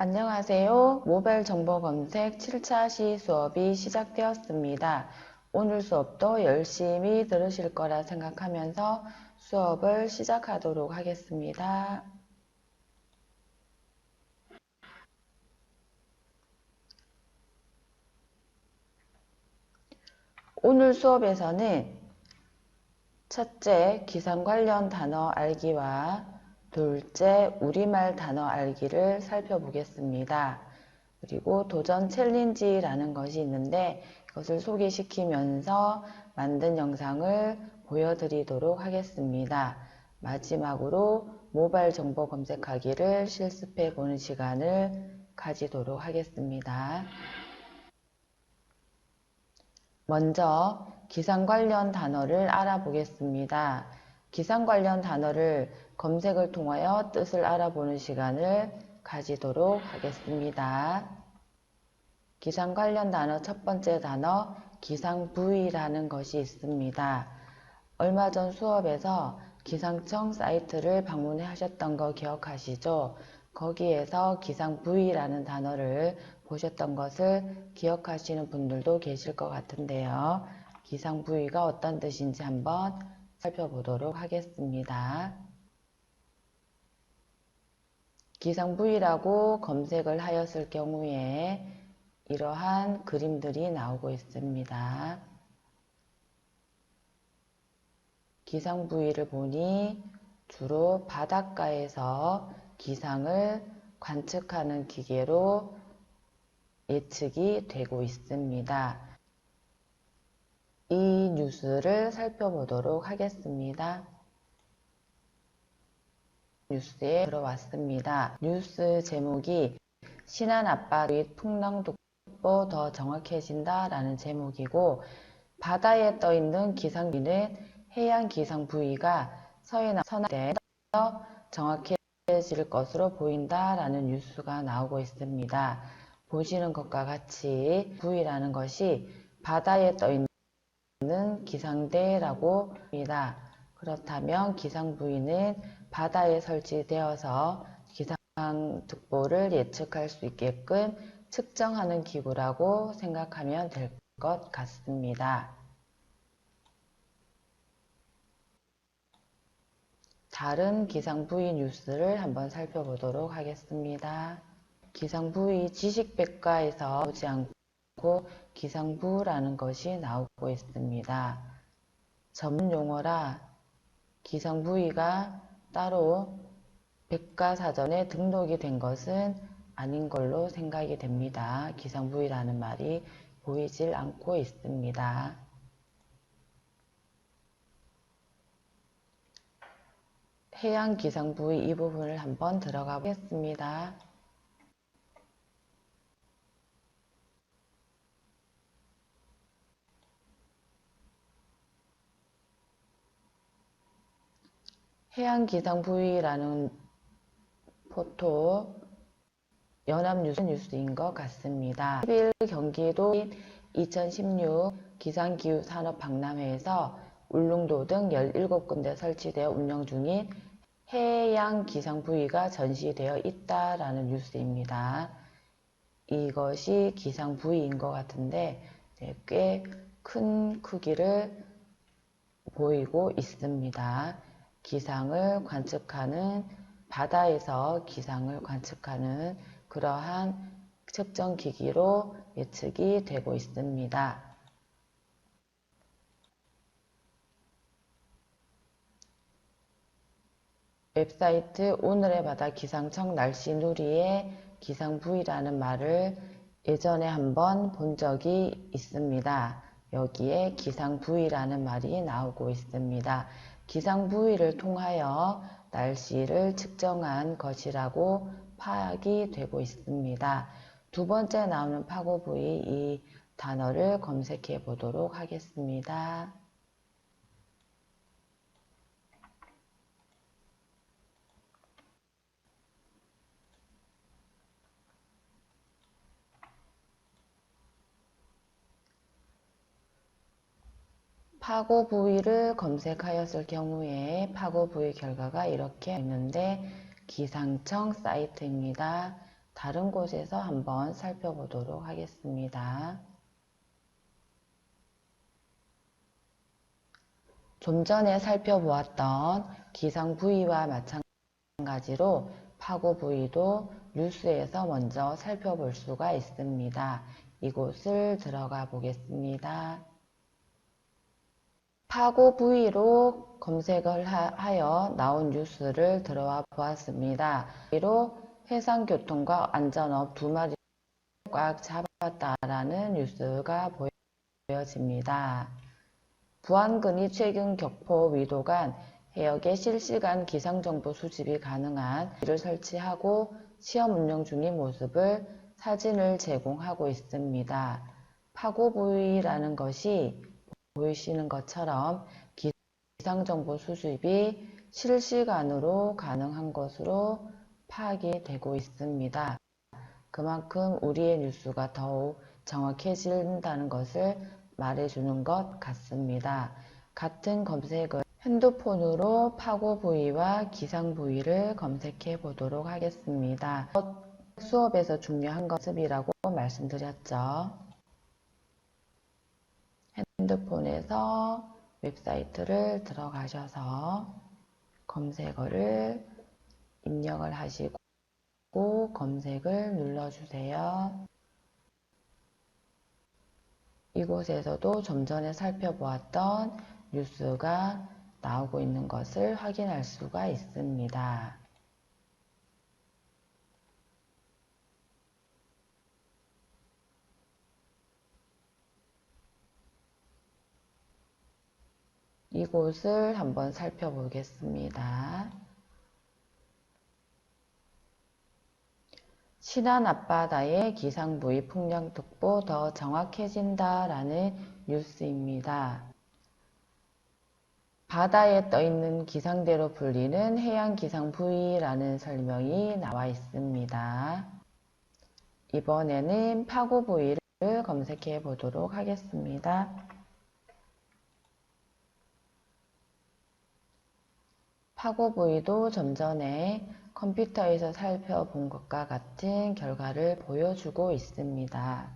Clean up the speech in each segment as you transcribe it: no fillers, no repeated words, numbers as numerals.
안녕하세요. 모바일 정보 검색 7차 시 수업이 시작되었습니다. 오늘 수업도 열심히 들으실 거라 생각하면서 수업을 시작하도록 하겠습니다. 오늘 수업에서는 첫째, 기상 관련 단어 알기와 둘째, 우리말 단어 알기를 살펴보겠습니다. 그리고 도전 챌린지라는 것이 있는데 이것을 소개시키면서 만든 영상을 보여드리도록 하겠습니다. 마지막으로 모바일 정보 검색하기를 실습해 보는 시간을 가지도록 하겠습니다. 먼저 기상 관련 단어를 알아보겠습니다. 기상 관련 단어를 검색을 통하여 뜻을 알아보는 시간을 가지도록 하겠습니다. 기상 관련 단어 첫 번째 단어 기상부위라는 것이 있습니다. 얼마 전 수업에서 기상청 사이트를 방문해 하셨던 거 기억하시죠? 거기에서 기상부위라는 단어를 보셨던 것을 기억하시는 분들도 계실 것 같은데요. 기상부위가 어떤 뜻인지 한번 살펴보도록 하겠습니다. 기상부위라고 검색을 하였을 경우에 이러한 그림들이 나오고 있습니다. 기상부위를 보니 주로 바닷가에서 기상을 관측하는 기계로 예측이 되고 있습니다. 이 뉴스를 살펴보도록 하겠습니다. 뉴스에 들어왔습니다. 뉴스 제목이 신안 앞바다 및 풍랑독보 더 정확해진다 라는 제목이고 바다에 떠있는 기상부위는 해양 기상부위가 서해남서남에 더 정확해질 것으로 보인다 라는 뉴스가 나오고 있습니다. 보시는 것과 같이 부위라는 것이 바다에 떠있는 기상대라고 합니다. 그렇다면 기상부위는 바다에 설치되어서 기상특보를 예측할 수 있게끔 측정하는 기구라고 생각하면 될 것 같습니다. 다른 기상부위 뉴스를 한번 살펴보도록 하겠습니다. 기상부위 지식백과에서 나오지 않고 기상부라는 것이 나오고 있습니다. 전문 용어라 기상부위가 따로 백과사전에 등록이 된 것은 아닌 걸로 생각이 됩니다. 기상부위라는 말이 보이질 않고 있습니다. 해양 기상부위 이 부분을 한번 들어가 보겠습니다. 해양 기상부위라는 포토 연합뉴스인 것 같습니다. 10일 경기도 2016 기상기후산업박람회에서 울릉도 등 17군데 설치되어 운영 중인 해양 기상부위가 전시되어 있다라는 뉴스입니다. 이것이 기상부위인 것 같은데 꽤 큰 크기를 보이고 있습니다. 기상을 관측하는 바다에서 기상을 관측하는 그러한 측정기기로 예측이 되고 있습니다. 웹사이트 오늘의 바다 기상청 날씨 누리의 기상부위라는 말을 예전에 한번 본 적이 있습니다. 여기에 기상부위라는 말이 나오고 있습니다. 기상부위를 통하여 날씨를 측정한 것이라고 파악이 되고 있습니다. 두 번째 나오는 파고부위 이 단어를 검색해 보도록 하겠습니다. 파고 부위를 검색하였을 경우에 파고 부위 결과가 이렇게 있는데 기상청 사이트입니다. 다른 곳에서 한번 살펴보도록 하겠습니다. 좀 전에 살펴보았던 기상 부위와 마찬가지로 파고 부위도 뉴스에서 먼저 살펴볼 수가 있습니다. 이곳을 들어가 보겠습니다. 파고 부위로 검색을 하여 나온 뉴스를 들어와 보았습니다. 부위로 해상교통과 안전업 두 마리를 꽉 잡았다라는 뉴스가 보여집니다. 부안근이 최근 격포 위도간 해역에 실시간 기상정보 수집이 가능한 를 설치하고 시험 운영 중인 모습을 사진을 제공하고 있습니다. 파고 부위라는 것이 보이시는 것처럼 기상정보 수집이 실시간으로 가능한 것으로 파악이 되고 있습니다. 그만큼 우리의 뉴스가 더욱 정확해진다는 것을 말해주는 것 같습니다. 같은 검색을 핸드폰으로 파고 부위와 기상 부위를 검색해 보도록 하겠습니다. 수업에서 중요한 것이라고 말씀드렸죠. 핸드폰에서 웹사이트를 들어가셔서 검색어를 입력을 하시고 검색을 눌러주세요. 이곳에서도 좀 전에 살펴보았던 뉴스가 나오고 있는 것을 확인할 수가 있습니다. 이곳을 한번 살펴보겠습니다. 신안 앞바다의 기상부위 풍랑특보 더 정확해진다 라는 뉴스입니다. 바다에 떠있는 기상대로 불리는 해양기상부위라는 설명이 나와 있습니다. 이번에는 파고 부위를 검색해 보도록 하겠습니다. 파고 부위도 좀 전에 컴퓨터에서 살펴본 것과 같은 결과를 보여주고 있습니다.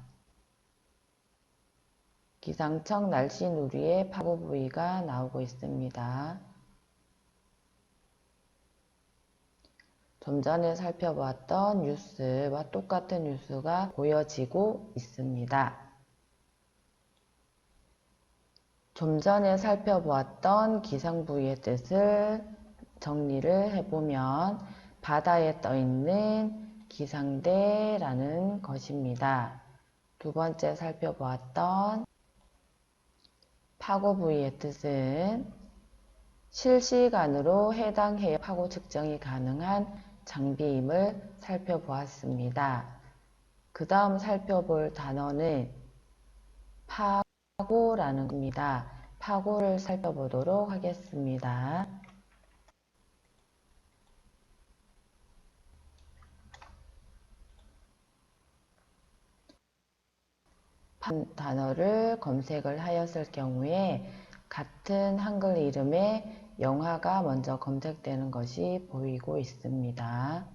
기상청 날씨 누리의 파고 부위가 나오고 있습니다. 좀 전에 살펴보았던 뉴스와 똑같은 뉴스가 보여지고 있습니다. 좀 전에 살펴보았던 기상 부위의 뜻을 정리를 해보면 바다에 떠있는 기상대라는 것입니다. 두 번째 살펴보았던 파고 부위의 뜻은 실시간으로 해당 해역 파고 측정이 가능한 장비임을 살펴보았습니다. 그 다음 살펴볼 단어는 파고라는 겁니다. 파고를 살펴보도록 하겠습니다. 단어를 검색을 하였을 경우에 같은 한글 이름의 영화가 먼저 검색되는 것이 보이고 있습니다.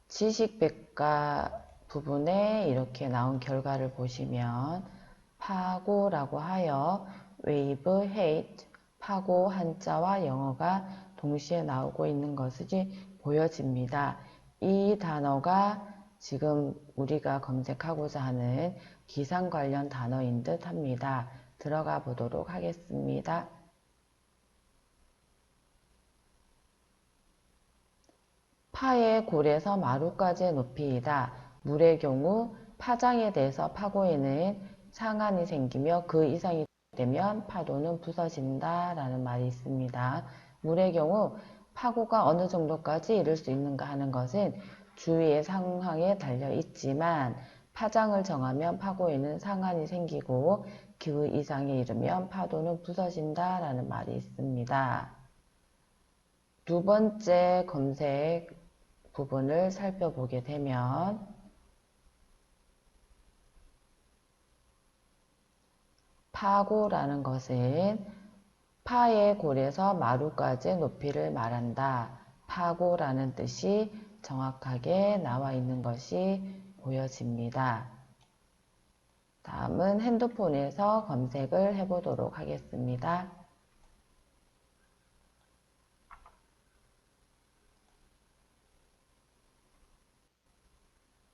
지식백과 부분에 이렇게 나온 결과를 보시면 파고라고 하여 wave, hate, 파고 한자와 영어가 동시에 나오고 있는 것이 보여집니다. 이 단어가 지금 우리가 검색하고자 하는 기상 관련 단어인 듯 합니다. 들어가 보도록 하겠습니다. 파의 골에서 마루까지의 높이이다. 물의 경우 파장에 대해서 파고에는 상한이 생기며 그 이상이 되면 파도는 부서진다 라는 말이 있습니다. 물의 경우 파고가 어느 정도까지 이룰 수 있는가 하는 것은 주위의 상황에 달려 있지만 파장을 정하면 파고에는 상한이 생기고 그 이상에 이르면 파도는 부서진다 라는 말이 있습니다. 두 번째 검색 부분을 살펴보게 되면 파고라는 것은 파의 골에서 마루까지의 높이를 말한다. 파고라는 뜻이 정확하게 나와 있는 것이 보여집니다. 다음은 핸드폰에서 검색을 해보도록 하겠습니다.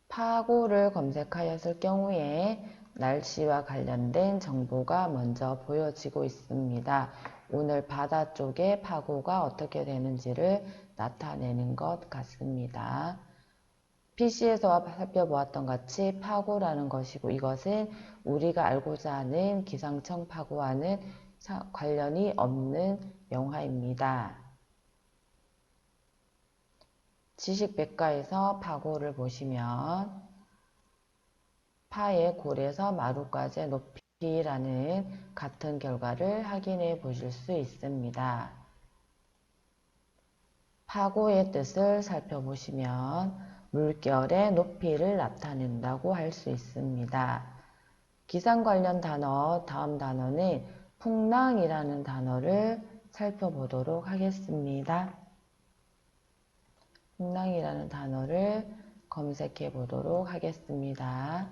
파고를 검색하였을 경우에 날씨와 관련된 정보가 먼저 보여지고 있습니다. 오늘 바다 쪽에 파고가 어떻게 되는지를 나타내는 것 같습니다. PC에서 살펴보았던 같이 파고라는 것이고, 이것은 우리가 알고자 하는 기상청 파고와는 관련이 없는 영화입니다. 지식백과에서 파고를 보시면 파의 골에서 마루까지의 높이라는 같은 결과를 확인해 보실 수 있습니다. 파고의 뜻을 살펴보시면 물결의 높이를 나타낸다고 할 수 있습니다. 기상 관련 단어, 다음 단어는 풍랑이라는 단어를 살펴보도록 하겠습니다. 풍랑이라는 단어를 검색해 보도록 하겠습니다.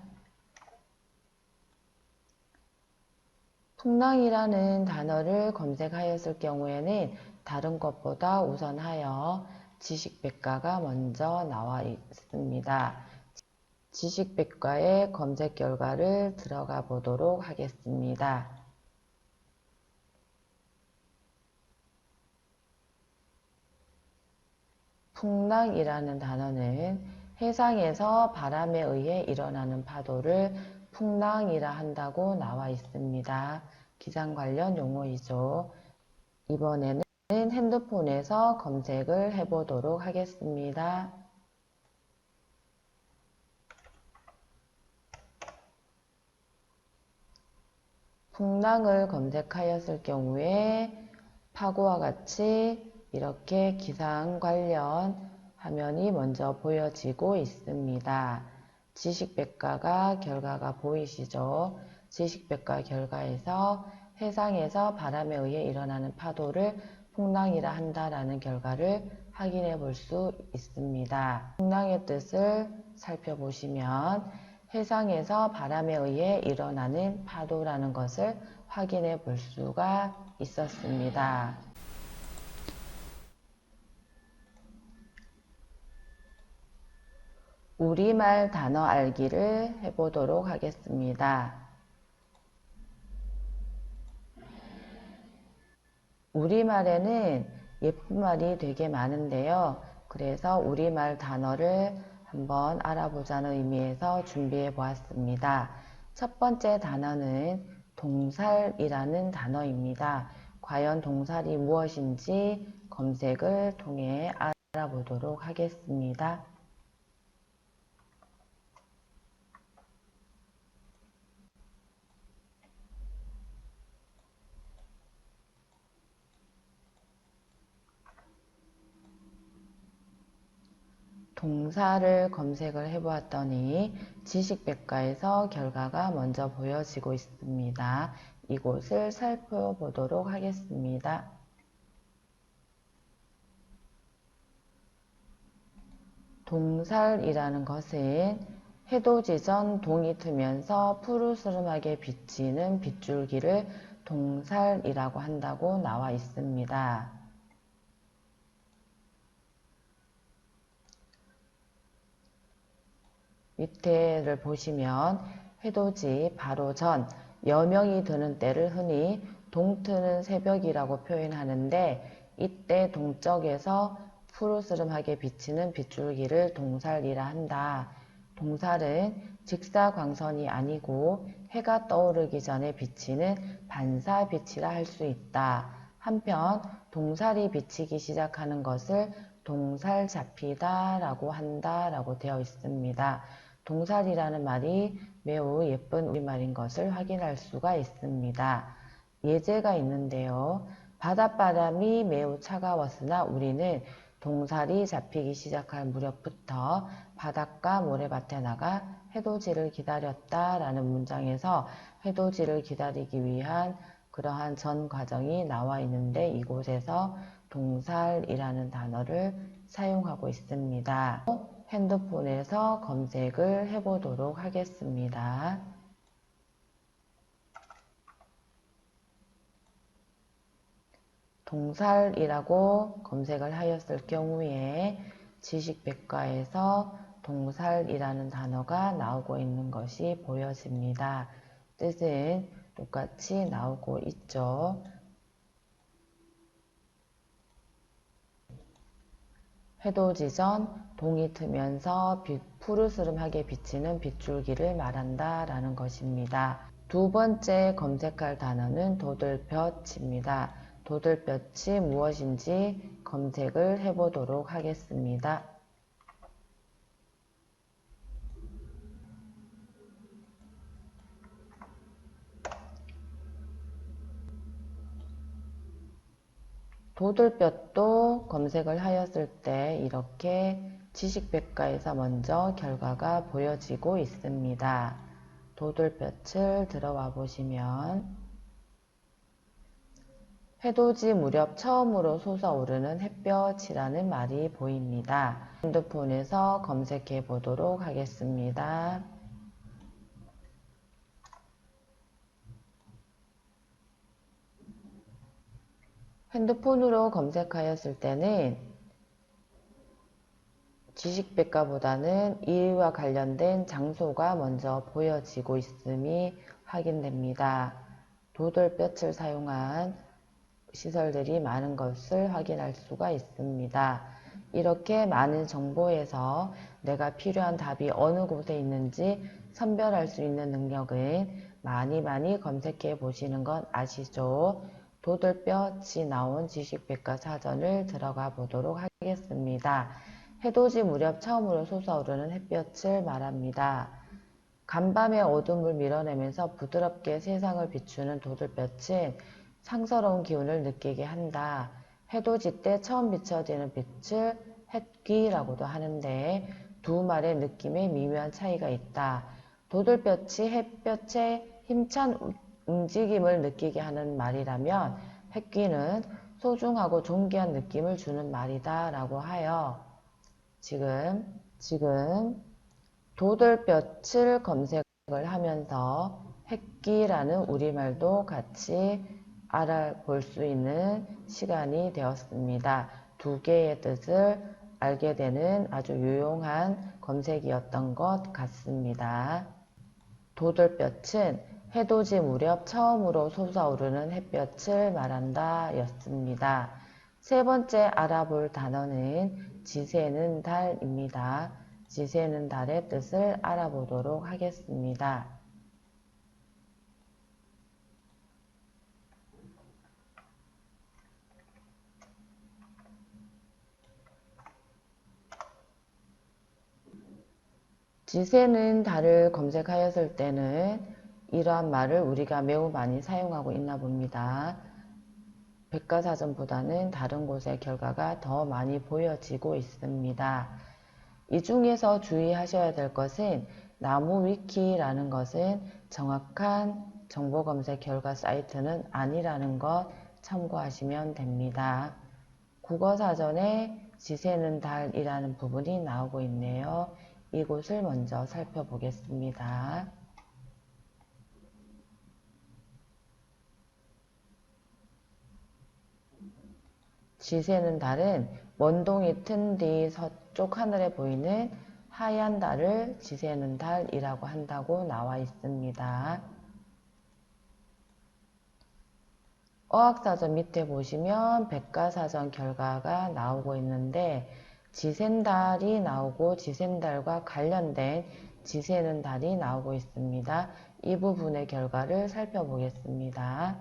풍랑이라는 단어를 검색하였을 경우에는 다른 것보다 우선하여 지식백과가 먼저 나와 있습니다. 지식백과의 검색 결과를 들어가 보도록 하겠습니다. 풍랑이라는 단어는 해상에서 바람에 의해 일어나는 파도를 풍랑이라 한다고 나와 있습니다. 기상 관련 용어이죠. 이번에는 핸드폰에서 검색을 해보도록 하겠습니다. 풍랑을 검색하였을 경우에 파고와 같이 이렇게 기상 관련 화면이 먼저 보여지고 있습니다. 지식백과가 결과가 보이시죠? 지식백과 결과에서 해상에서 바람에 의해 일어나는 파도를 풍랑이라 한다라는 결과를 확인해 볼 수 있습니다. 풍랑의 뜻을 살펴보시면 해상에서 바람에 의해 일어나는 파도라는 것을 확인해 볼 수가 있었습니다. 우리말 단어 알기를 해보도록 하겠습니다. 우리말에는 예쁜 말이 되게 많은데요. 그래서 우리말 단어를 한번 알아보자는 의미에서 준비해 보았습니다. 첫 번째 단어는 동살이라는 단어입니다. 과연 동살이 무엇인지 검색을 통해 알아보도록 하겠습니다. 동사를 검색을 해보았더니 지식백과에서 결과가 먼저 보여지고 있습니다. 이곳을 살펴보도록 하겠습니다. 동살이라는 것은 해돋이전 동이 트면서 푸르스름하게 비치는 빗줄기를 동살이라고 한다고 나와 있습니다. 밑에를 보시면 해돋이 바로 전, 여명이 드는 때를 흔히 동트는 새벽이라고 표현하는데, 이때 동쪽에서 푸르스름하게 비치는 빗줄기를 동살이라 한다. 동살은 직사광선이 아니고 해가 떠오르기 전에 비치는 반사빛이라 할 수 있다. 한편 동살이 비치기 시작하는 것을 동살 잡히다 라고 한다 라고 되어 있습니다. 동살이라는 말이 매우 예쁜 우리말인 것을 확인할 수가 있습니다. 예제가 있는데요. 바닷바람이 매우 차가웠으나 우리는 동살이 잡히기 시작할 무렵부터 바닷가 모래밭에 나가 해돋이를 기다렸다 라는 문장에서 해돋이를 기다리기 위한 그러한 전 과정이 나와 있는데, 이곳에서 동살이라는 단어를 사용하고 있습니다. 핸드폰에서 검색을 해보도록 하겠습니다. 동살이라고 검색을 하였을 경우에 지식백과에서 동살이라는 단어가 나오고 있는 것이 보여집니다. 뜻은 똑같이 나오고 있죠. 해돋이전 동이 트면서 푸르스름하게 비치는 빗줄기를 말한다 라는 것입니다. 두 번째 검색할 단어는 도들볕입니다. 도들볕이 무엇인지 검색을 해보도록 하겠습니다. 도들볕도 검색을 하였을 때 이렇게 지식백과에서 먼저 결과가 보여지고 있습니다. 도들볕을 들어와 보시면 해돋이 무렵 처음으로 솟아오르는 햇볕이라는 말이 보입니다. 핸드폰에서 검색해 보도록 하겠습니다. 핸드폰으로 검색하였을 때는 지식백과보다는 이와 관련된 장소가 먼저 보여지고 있음이 확인됩니다. 도들볕을 사용한 시설들이 많은 것을 확인할 수가 있습니다. 이렇게 많은 정보에서 내가 필요한 답이 어느 곳에 있는지 선별할 수 있는 능력은 많이 검색해 보시는 건 아시죠? 도들볕이 나온 지식백과 사전을 들어가 보도록 하겠습니다. 해돋이 무렵 처음으로 솟아오르는 햇볕을 말합니다. 간밤의 어둠을 밀어내면서 부드럽게 세상을 비추는 도들볕은 상서로운 기운을 느끼게 한다. 해돋이 때 처음 비춰지는 빛을 햇귀라고도 하는데 두 말의 느낌에 미묘한 차이가 있다. 도들볕이 햇볕의 힘찬 움직임을 느끼게 하는 말이라면 햇귀는 소중하고 존귀한 느낌을 주는 말이다 라고 하여 지금 도들볕을 검색을 하면서 햇기라는 우리말도 같이 알아볼 수 있는 시간이 되었습니다. 두 개의 뜻을 알게 되는 아주 유용한 검색이었던 것 같습니다. 도들볕은 해돋이 무렵 처음으로 솟아오르는 햇볕을 말한다 였습니다. 세 번째 알아볼 단어는 지새는 달입니다. 지새는 달의 뜻을 알아보도록 하겠습니다. 지새는 달을 검색하였을 때는 이러한 말을 우리가 매우 많이 사용하고 있나 봅니다. 백과사전보다는 다른 곳의 결과가 더 많이 보여지고 있습니다. 이 중에서 주의하셔야 될 것은 나무위키라는 것은 정확한 정보검색 결과 사이트는 아니라는 것 참고하시면 됩니다. 국어사전에 지새는 달이라는 부분이 나오고 있네요. 이곳을 먼저 살펴보겠습니다. 지새는 달은 먼동이 튼 뒤 서쪽 하늘에 보이는 하얀 달을 지새는 달이라고 한다고 나와 있습니다. 어학사전 밑에 보시면 백과사전 결과가 나오고 있는데 지샌달이 나오고 지샌달과 관련된 지새는 달이 나오고 있습니다. 이 부분의 결과를 살펴보겠습니다.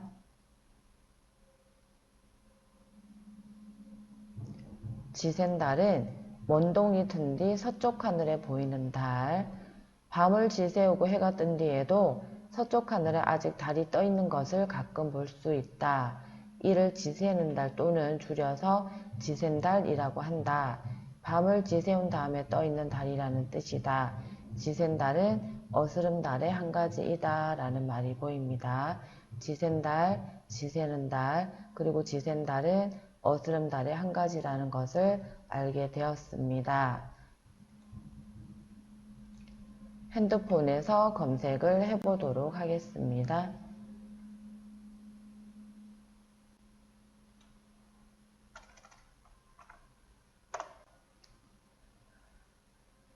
지샌달은 먼동이 튼 뒤 서쪽 하늘에 보이는 달, 밤을 지새우고 해가 뜬 뒤에도 서쪽 하늘에 아직 달이 떠 있는 것을 가끔 볼 수 있다. 이를 지새는 달 또는 줄여서 지샌달이라고 한다. 밤을 지새운 다음에 떠 있는 달이라는 뜻이다. 지샌달은 어스름달의 한 가지이다 라는 말이 보입니다. 지샌달, 지새는 달, 그리고 지샌달은 어스름달의 한 가지라는 것을 알게 되었습니다. 핸드폰에서 검색을 해보도록 하겠습니다.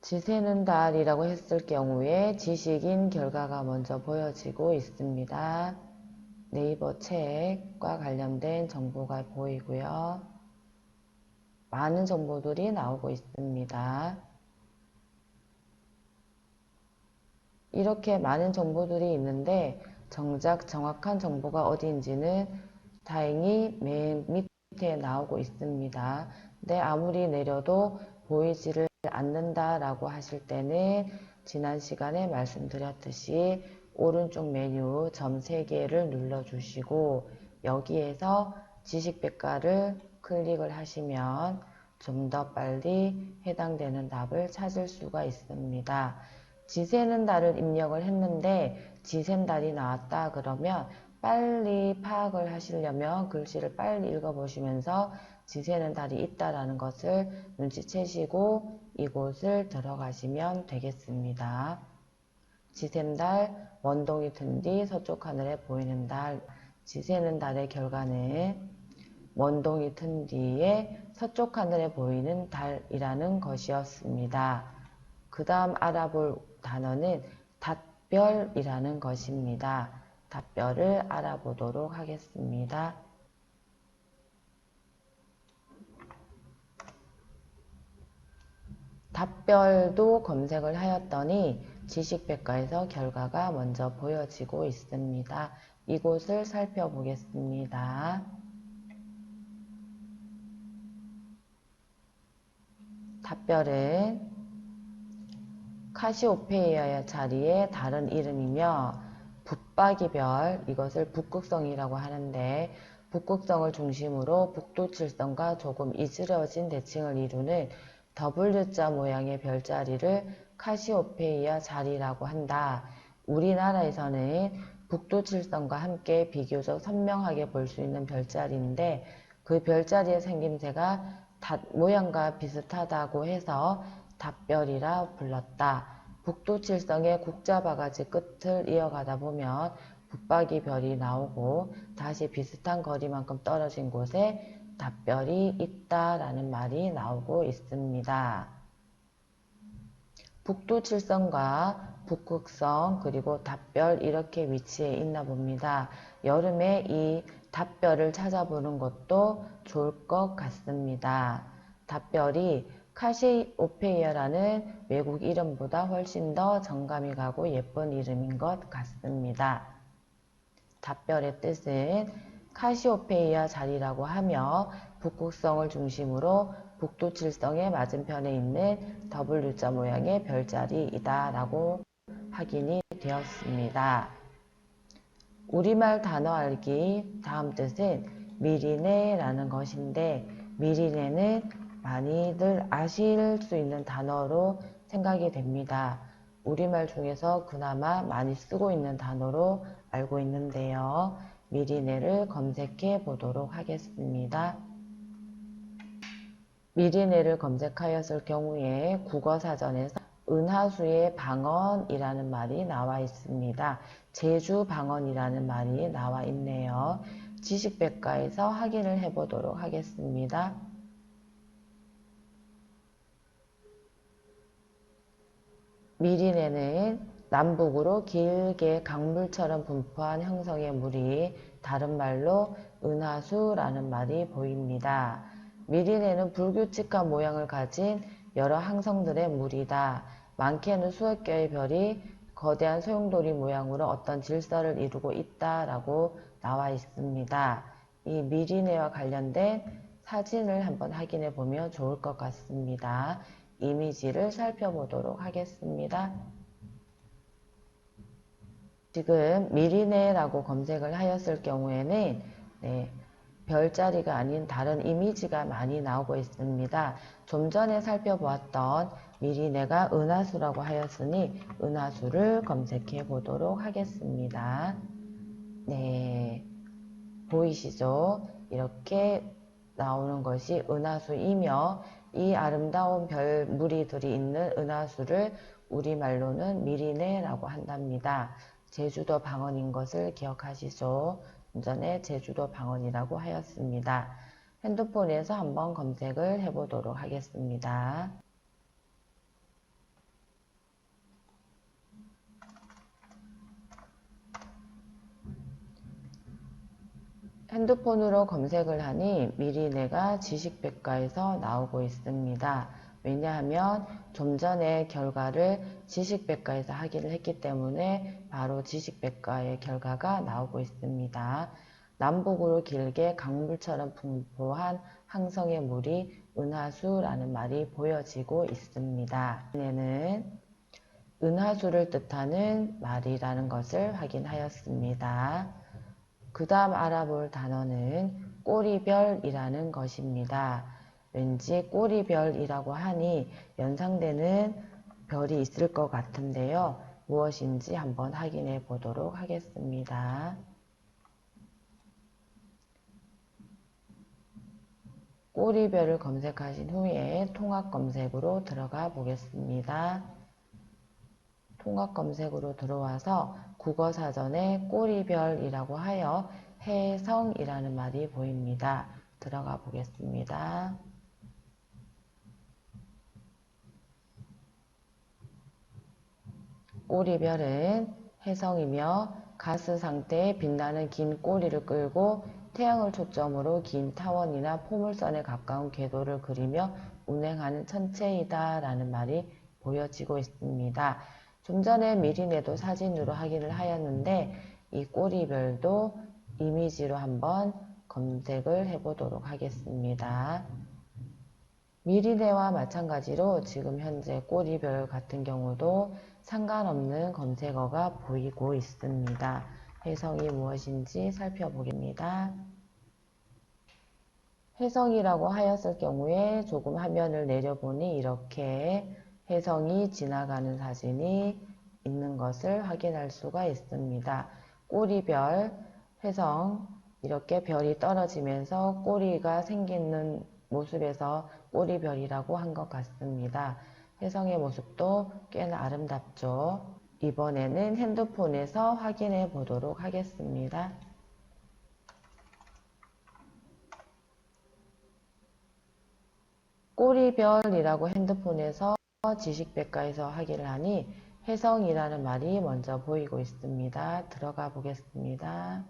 지새는 달이라고 했을 경우에 지식인 결과가 먼저 보여지고 있습니다. 네이버 책과 관련된 정보가 보이고요. 많은 정보들이 나오고 있습니다. 이렇게 많은 정보들이 있는데 정작 정확한 정보가 어디인지는 다행히 맨 밑에 나오고 있습니다. 근데 아무리 내려도 보이지를 않는다라고 하실 때는 지난 시간에 말씀드렸듯이 오른쪽 메뉴 점 3개를 눌러주시고 여기에서 지식백과를 클릭을 하시면 좀 더 빨리 해당되는 답을 찾을 수가 있습니다. 지새는 달을 입력을 했는데 지샌 달이 나왔다 그러면 빨리 파악을 하시려면 글씨를 빨리 읽어보시면서 지새는 달이 있다라는 것을 눈치채시고 이곳을 들어가시면 되겠습니다. 지샌 달, 원동이 튼 뒤 서쪽 하늘에 보이는 달, 지새는 달의 결과는 원동이 튼 뒤에 서쪽 하늘에 보이는 달이라는 것이었습니다. 그 다음 알아볼 단어는 닷별이라는 것입니다. 닷별을 알아보도록 하겠습니다. 닷별도 검색을 하였더니 지식백과에서 결과가 먼저 보여지고 있습니다. 이곳을 살펴보겠습니다. 닷별은 카시오페이아의 자리의 다른 이름이며 붙박이별, 이것을 북극성이라고 하는데 북극성을 중심으로 북두칠성과 조금 이즈러진 대칭을 이루는 W자 모양의 별자리를 카시오페이아 자리라고 한다. 우리나라에서는 북두칠성과 함께 비교적 선명하게 볼 수 있는 별자리인데 그 별자리의 생김새가 닷 모양과 비슷하다고 해서 닷별이라 불렀다. 북두칠성의 국자바가지 끝을 이어가다 보면 붙박이 별이 나오고 다시 비슷한 거리만큼 떨어진 곳에 닷별이 있다라는 말이 나오고 있습니다. 북두칠성과 북극성 그리고 닷별 이렇게 위치해 있나 봅니다. 여름에 이 닷별을 찾아보는 것도 좋을 것 같습니다. 닷별이 카시오페이아라는 외국 이름보다 훨씬 더 정감이 가고 예쁜 이름인 것 같습니다. 닷별의 뜻은 카시오페이아 자리라고 하며 북극성을 중심으로 북두칠성의 맞은편에 있는 W자 모양의 별자리이다 라고 확인이 되었습니다. 우리말 단어 알기 다음 뜻은 미리네라는 것인데 미리네는 많이들 아실 수 있는 단어로 생각이 됩니다. 우리말 중에서 그나마 많이 쓰고 있는 단어로 알고 있는데요. 미리네를 검색해 보도록 하겠습니다. 미리네를 검색하였을 경우에 국어사전에서 은하수의 방언이라는 말이 나와 있습니다. 제주 방언이라는 말이 나와 있네요. 지식백과에서 확인을 해보도록 하겠습니다. 미리네는 남북으로 길게 강물처럼 분포한 형성의 물이 다른 말로 은하수라는 말이 보입니다. 미리네는 불규칙한 모양을 가진 여러 항성들의 물이다. 많게는 수억 개의 별이 거대한 소용돌이 모양으로 어떤 질서를 이루고 있다라고 나와 있습니다. 이 미리네와 관련된 사진을 한번 확인해 보면 좋을 것 같습니다. 이미지를 살펴보도록 하겠습니다. 지금 미리네라고 검색을 하였을 경우에는 별자리가 아닌 다른 이미지가 많이 나오고 있습니다. 좀 전에 살펴보았던 미리네가 은하수라고 하였으니 은하수를 검색해 보도록 하겠습니다. 네, 보이시죠? 이렇게 나오는 것이 은하수이며 이 아름다운 별 무리들이 있는 은하수를 우리말로는 미리네라고 한답니다. 제주도 방언인 것을 기억하시죠? 좀 전에 제주도 방언이라고 하였습니다. 핸드폰에서 한번 검색을 해보도록 하겠습니다. 핸드폰으로 검색을 하니 미리네가 지식백과에서 나오고 있습니다. 왜냐하면 좀 전에 결과를 지식백과에서 확인을 했기 때문에 바로 지식백과의 결과가 나오고 있습니다. 남북으로 길게 강물처럼 풍부한 항성의 물이 은하수라는 말이 보여지고 있습니다. 이번에는 은하수를 뜻하는 말이라는 것을 확인하였습니다. 그 다음 알아볼 단어는 꼬리별이라는 것입니다. 왠지 꼬리별이라고 하니 연상되는 별이 있을 것 같은데요. 무엇인지 한번 확인해 보도록 하겠습니다. 꼬리별을 검색하신 후에 통합 검색으로 들어가 보겠습니다. 통합 검색으로 들어와서 국어사전에 꼬리별이라고 하여 혜성이라는 말이 보입니다. 들어가 보겠습니다. 꼬리별은 혜성이며 가스 상태에 빛나는 긴 꼬리를 끌고 태양을 초점으로 긴 타원이나 포물선에 가까운 궤도를 그리며 운행하는 천체이다 라는 말이 보여지고 있습니다. 좀 전에 미리네도 사진으로 확인을 하였는데 이 꼬리별도 이미지로 한번 검색을 해보도록 하겠습니다. 미리네와 마찬가지로 지금 현재 꼬리별 같은 경우도 상관없는 검색어가 보이고 있습니다. 혜성이 무엇인지 살펴보겠습니다. 혜성이라고 하였을 경우에 조금 화면을 내려보니 이렇게 혜성이 지나가는 사진이 있는 것을 확인할 수가 있습니다. 꼬리별, 혜성, 이렇게 별이 떨어지면서 꼬리가 생기는 모습에서 꼬리별이라고 한 것 같습니다. 혜성의 모습도 꽤나 아름답죠. 이번에는 핸드폰에서 확인해 보도록 하겠습니다. 꼬리별이라고 핸드폰에서 지식백과에서 확인을 하니 혜성이라는 말이 먼저 보이고 있습니다. 들어가 보겠습니다.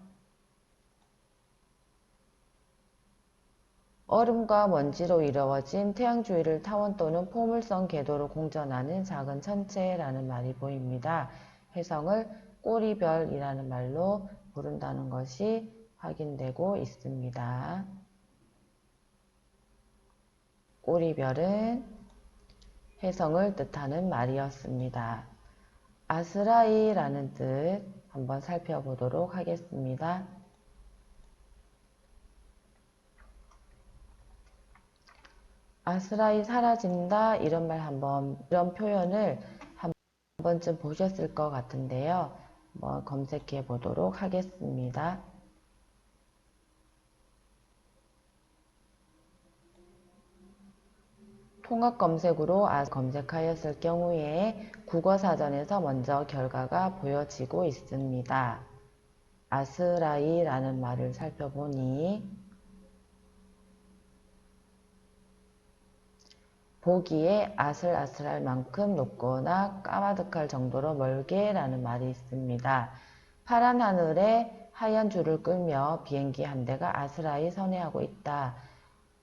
얼음과 먼지로 이루어진 태양 주위를 타원 또는 포물선 궤도로 공전하는 작은 천체라는 말이 보입니다. 혜성을 꼬리별이라는 말로 부른다는 것이 확인되고 있습니다. 꼬리별은 혜성을 뜻하는 말이었습니다. 아스라이라는 뜻 한번 살펴보도록 하겠습니다. 아스라이 사라진다 이런 이런 표현을 한 번쯤 보셨을 것 같은데요. 한번 검색해 보도록 하겠습니다. 통합 검색으로 검색하였을 경우에 국어사전에서 먼저 결과가 보여지고 있습니다. 아스라이라는 말을 살펴보니 보기에 아슬아슬할 만큼 높거나 까마득할 정도로 멀게 라는 말이 있습니다. 파란 하늘에 하얀 줄을 끌며 비행기 한 대가 아스라이 선회하고 있다.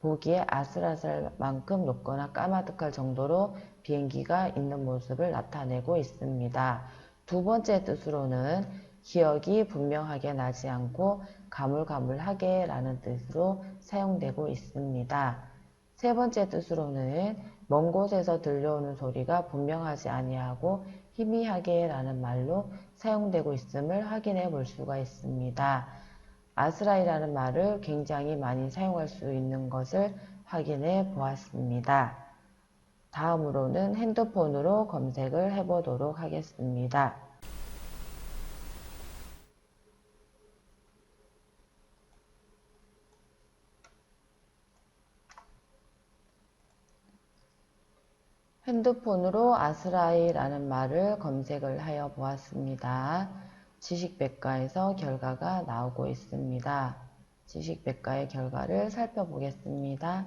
보기에 아슬아슬할 만큼 높거나 까마득할 정도로 비행기가 있는 모습을 나타내고 있습니다. 두 번째 뜻으로는 기억이 분명하게 나지 않고 가물가물하게 라는 뜻으로 사용되고 있습니다. 세 번째 뜻으로는 먼 곳에서 들려오는 소리가 분명하지 아니하고 희미하게 라는 말로 사용되고 있음을 확인해 볼 수가 있습니다. 아스라이라는 말을 굉장히 많이 사용할 수 있는 것을 확인해 보았습니다. 다음으로는 핸드폰으로 검색을 해 보도록 하겠습니다. 핸드폰으로 아스라이라는 말을 검색을 하여 보았습니다. 지식백과에서 결과가 나오고 있습니다. 지식백과의 결과를 살펴보겠습니다.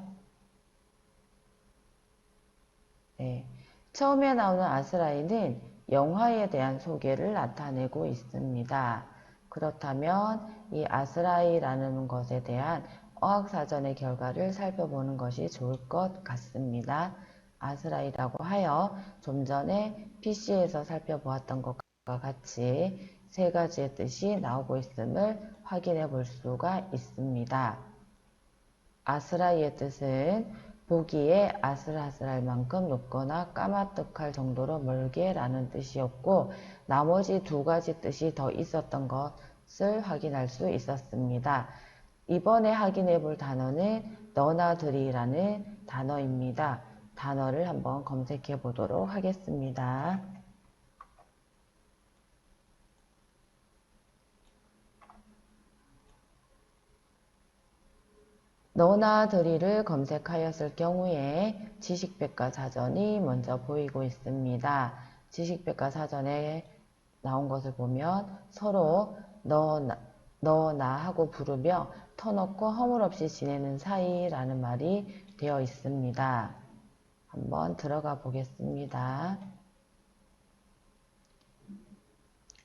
네. 처음에 나오는 아스라이는 영화에 대한 소개를 나타내고 있습니다. 그렇다면 이 아스라이라는 것에 대한 어학사전의 결과를 살펴보는 것이 좋을 것 같습니다. 아스라이라고 하여 좀 전에 PC에서 살펴보았던 것과 같이 세 가지의 뜻이 나오고 있음을 확인해 볼 수가 있습니다. 아스라이의 뜻은 보기에 아슬아슬할 만큼 높거나 까마득할 정도로 멀게 라는 뜻이었고, 나머지 두 가지 뜻이 더 있었던 것을 확인할 수 있었습니다. 이번에 확인해 볼 단어는 너나들이라는 단어입니다. 단어를 한번 검색해 보도록 하겠습니다. 너나들이를 검색하였을 경우에 지식백과사전이 먼저 보이고 있습니다. 지식백과사전에 나온 것을 보면 서로 너, 나 하고 부르며 터놓고 허물없이 지내는 사이라는 말이 되어 있습니다. 한번 들어가 보겠습니다.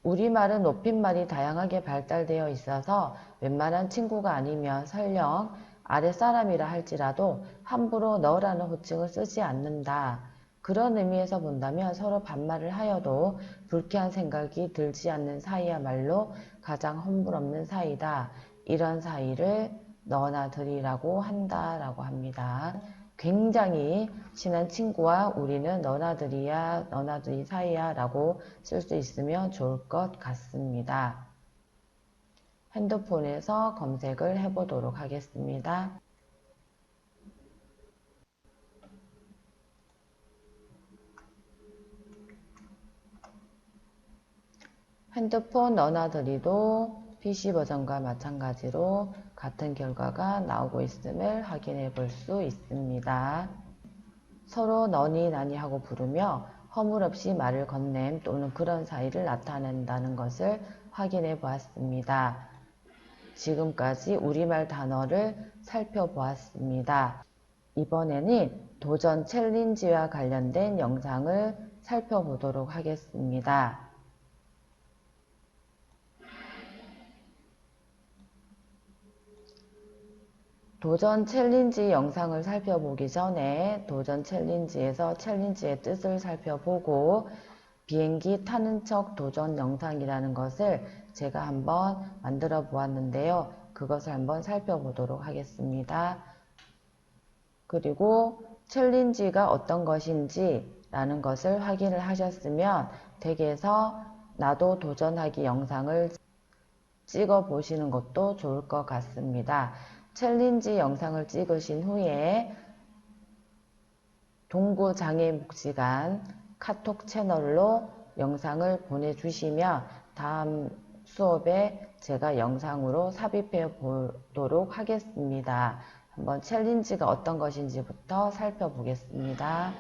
우리말은 높임말이 다양하게 발달되어 있어서 웬만한 친구가 아니면 설령 아랫사람이라 할지라도 함부로 너라는 호칭을 쓰지 않는다. 그런 의미에서 본다면 서로 반말을 하여도 불쾌한 생각이 들지 않는 사이야말로 가장 허물없는 사이다. 이런 사이를 너나들이라고 한다라고 합니다. 굉장히 친한 친구와 우리는 너나들이야, 너나들이 사이야 라고 쓸 수 있으면 좋을 것 같습니다. 핸드폰에서 검색을 해보도록 하겠습니다. 핸드폰 너나들이도 PC 버전과 마찬가지로 같은 결과가 나오고 있음을 확인해 볼 수 있습니다. 서로 너니 나니 하고 부르며 허물없이 말을 건냄 또는 그런 사이를 나타낸다는 것을 확인해 보았습니다. 지금까지 우리말 단어를 살펴보았습니다. 이번에는 도전 챌린지와 관련된 영상을 살펴보도록 하겠습니다. 도전 챌린지 영상을 살펴보기 전에 도전 챌린지에서 챌린지의 뜻을 살펴보고 비행기 타는 척 도전 영상이라는 것을 제가 한번 만들어 보았는데요. 그것을 한번 살펴보도록 하겠습니다. 그리고 챌린지가 어떤 것인지 라는 것을 확인을 하셨으면 댁에서 나도 도전하기 영상을 찍어 보시는 것도 좋을 것 같습니다. 챌린지 영상을 찍으신 후에 동구장애복지관 카톡 채널로 영상을 보내주시면 다음 수업에 제가 영상으로 삽입해 보도록 하겠습니다. 한번 챌린지가 어떤 것인지부터 살펴보겠습니다.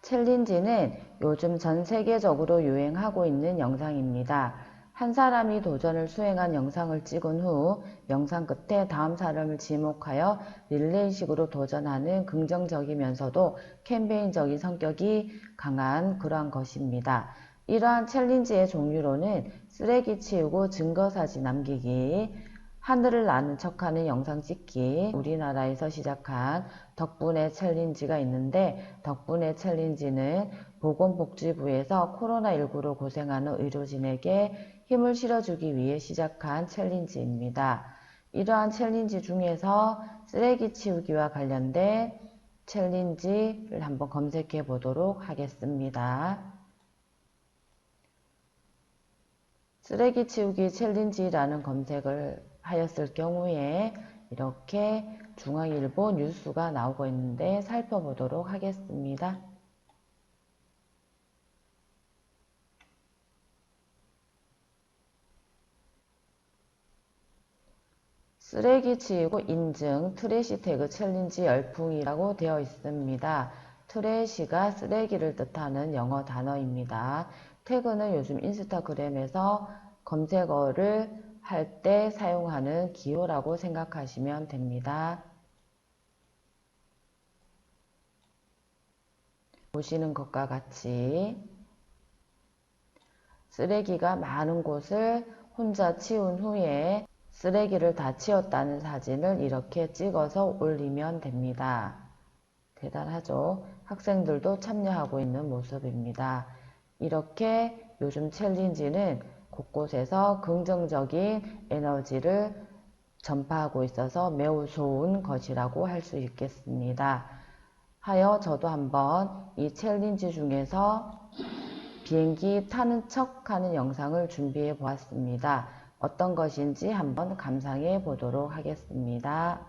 챌린지는 요즘 전 세계적으로 유행하고 있는 영상입니다. 한 사람이 도전을 수행한 영상을 찍은 후 영상 끝에 다음 사람을 지목하여 릴레이식으로 도전하는 긍정적이면서도 캠페인적인 성격이 강한 그러한 것입니다. 이러한 챌린지의 종류로는 쓰레기 치우고 증거사진 남기기, 하늘을 나는 척하는 영상 찍기, 우리나라에서 시작한 덕분에 챌린지가 있는데 덕분에 챌린지는 보건복지부에서 코로나19로 고생하는 의료진에게 힘을 실어주기 위해 시작한 챌린지입니다. 이러한 챌린지 중에서 쓰레기 치우기와 관련된 챌린지를 한번 검색해 보도록 하겠습니다. 쓰레기 치우기 챌린지라는 검색을 하였을 경우에 이렇게 중앙일보 뉴스가 나오고 있는데 살펴보도록 하겠습니다. 쓰레기 치우고 인증 트래시 태그 챌린지 열풍이라고 되어 있습니다. 트래시가 쓰레기를 뜻하는 영어 단어입니다. 태그는 요즘 인스타그램에서 검색어를 할 때 사용하는 기호라고 생각하시면 됩니다. 보시는 것과 같이 쓰레기가 많은 곳을 혼자 치운 후에 쓰레기를 다 치웠다는 사진을 이렇게 찍어서 올리면 됩니다. 대단하죠? 학생들도 참여하고 있는 모습입니다. 이렇게 요즘 챌린지는 곳곳에서 긍정적인 에너지를 전파하고 있어서 매우 좋은 것이라고 할 수 있겠습니다. 하여 저도 한번 이 챌린지 중에서 비행기 타는 척 하는 영상을 준비해 보았습니다. 어떤 것인지 한번 감상해 보도록 하겠습니다.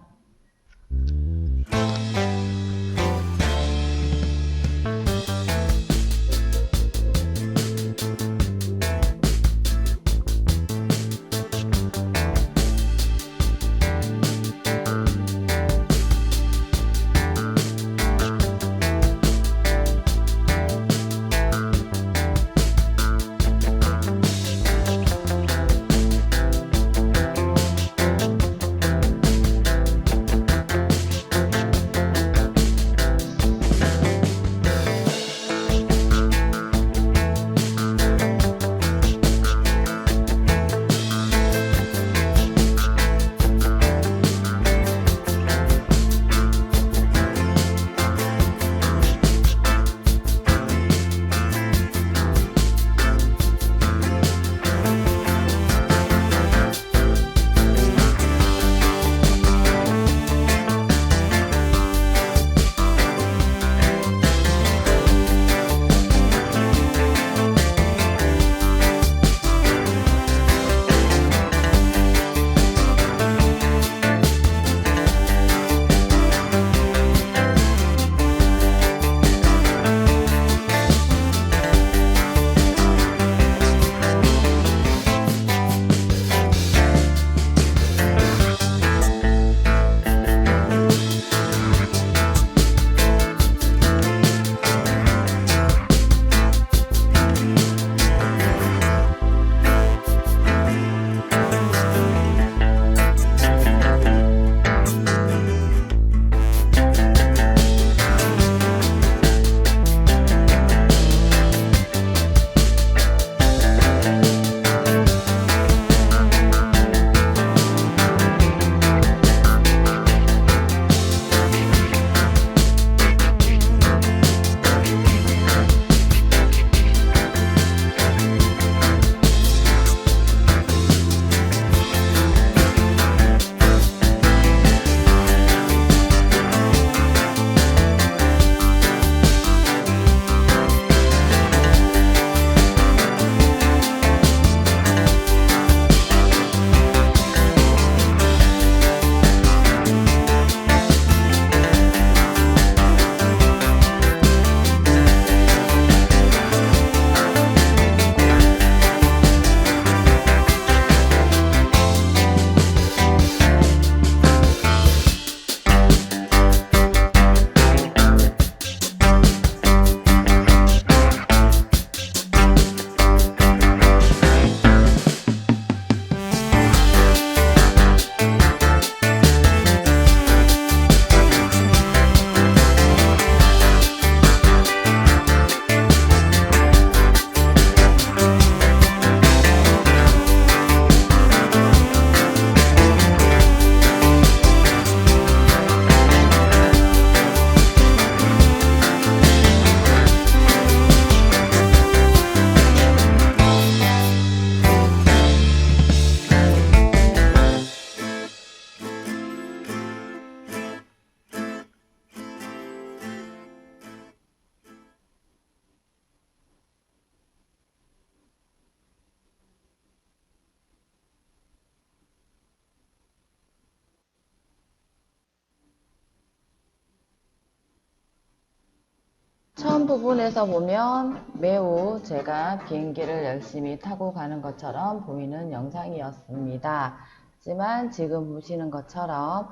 처음 부분에서 보면 매우 제가 비행기를 열심히 타고 가는 것처럼 보이는 영상이었습니다. 하지만 지금 보시는 것처럼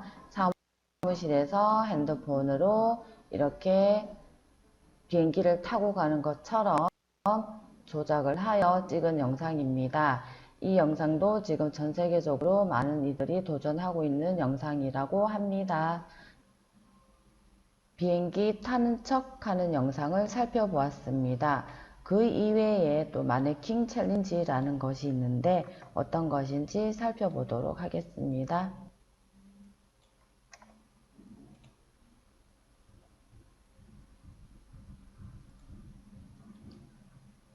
사무실에서 핸드폰으로 이렇게 비행기를 타고 가는 것처럼 조작을 하여 찍은 영상입니다. 이 영상도 지금 전 세계적으로 많은 이들이 도전하고 있는 영상이라고 합니다. 비행기 타는 척 하는 영상을 살펴보았습니다. 그 이외에 또 마네킹 챌린지라는 것이 있는데 어떤 것인지 살펴보도록 하겠습니다.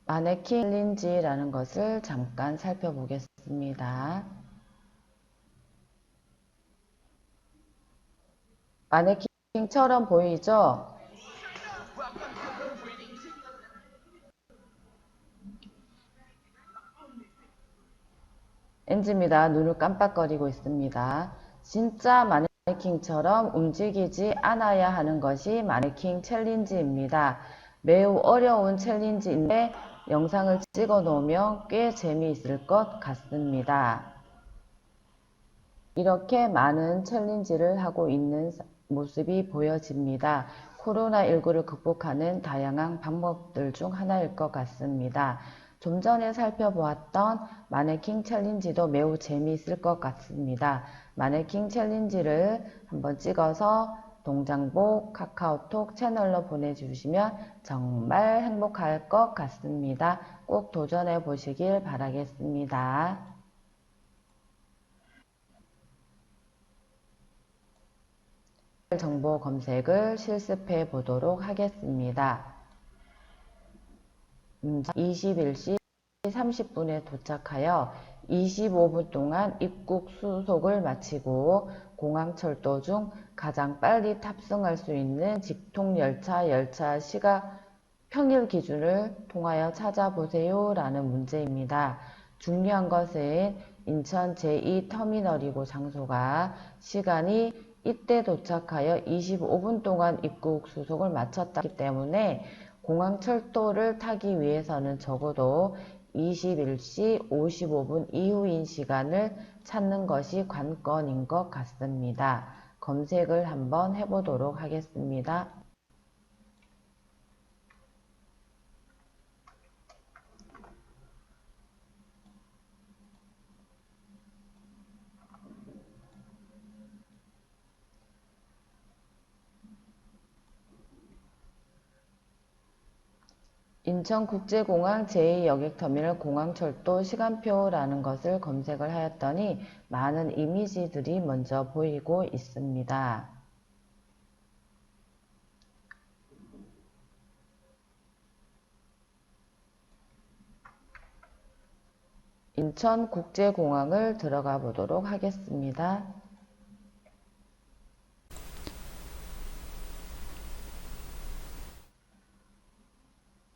마네킹 챌린지라는 것을 잠깐 살펴보겠습니다. 마네킹처럼 보이죠? 엔지입니다. 눈을 깜빡거리고 있습니다. 진짜 마네킹처럼 움직이지 않아야 하는 것이 마네킹 챌린지입니다. 매우 어려운 챌린지인데 영상을 찍어 놓으면 꽤 재미있을 것 같습니다. 이렇게 많은 챌린지를 하고 있는 모습이 보여집니다. 코로나19를 극복하는 다양한 방법들 중 하나일 것 같습니다. 좀 전에 살펴보았던 마네킹 챌린지도 매우 재미있을 것 같습니다. 마네킹 챌린지를 한번 찍어서 동장복 카카오톡 채널로 보내주시면 정말 행복할 것 같습니다. 꼭 도전해 보시길 바라겠습니다. 정보 검색을 실습해 보도록 하겠습니다. 21시 30분에 도착하여 25분 동안 입국 수속을 마치고 공항철도 중 가장 빨리 탑승할 수 있는 직통열차 시각 평일 기준을 통하여 찾아보세요 라는 문제입니다. 중요한 것은 인천 제2터미널이고 장소가 시간이 이때 도착하여 25분 동안 입국 수속을 마쳤기 때문에 공항철도를 타기 위해서는 적어도 21시 55분 이후인 시간을 찾는 것이 관건인 것 같습니다. 검색을 한번 해보도록 하겠습니다. 인천국제공항 제2여객터미널 공항철도 시간표라는 것을 검색을 하였더니 많은 이미지들이 먼저 보이고 있습니다. 인천국제공항을 들어가 보도록 하겠습니다.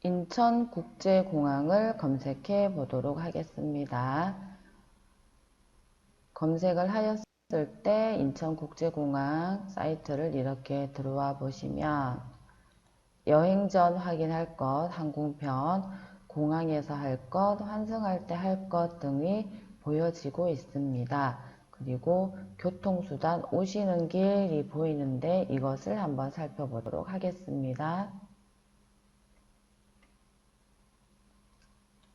인천국제공항을 검색해 보도록 하겠습니다. 검색을 하였을 때 인천국제공항 사이트를 이렇게 들어와 보시면 여행 전 확인할 것, 항공편, 공항에서 할 것, 환승할 때 할 것 등이 보여지고 있습니다. 그리고 교통수단 오시는 길이 보이는데 이것을 한번 살펴보도록 하겠습니다.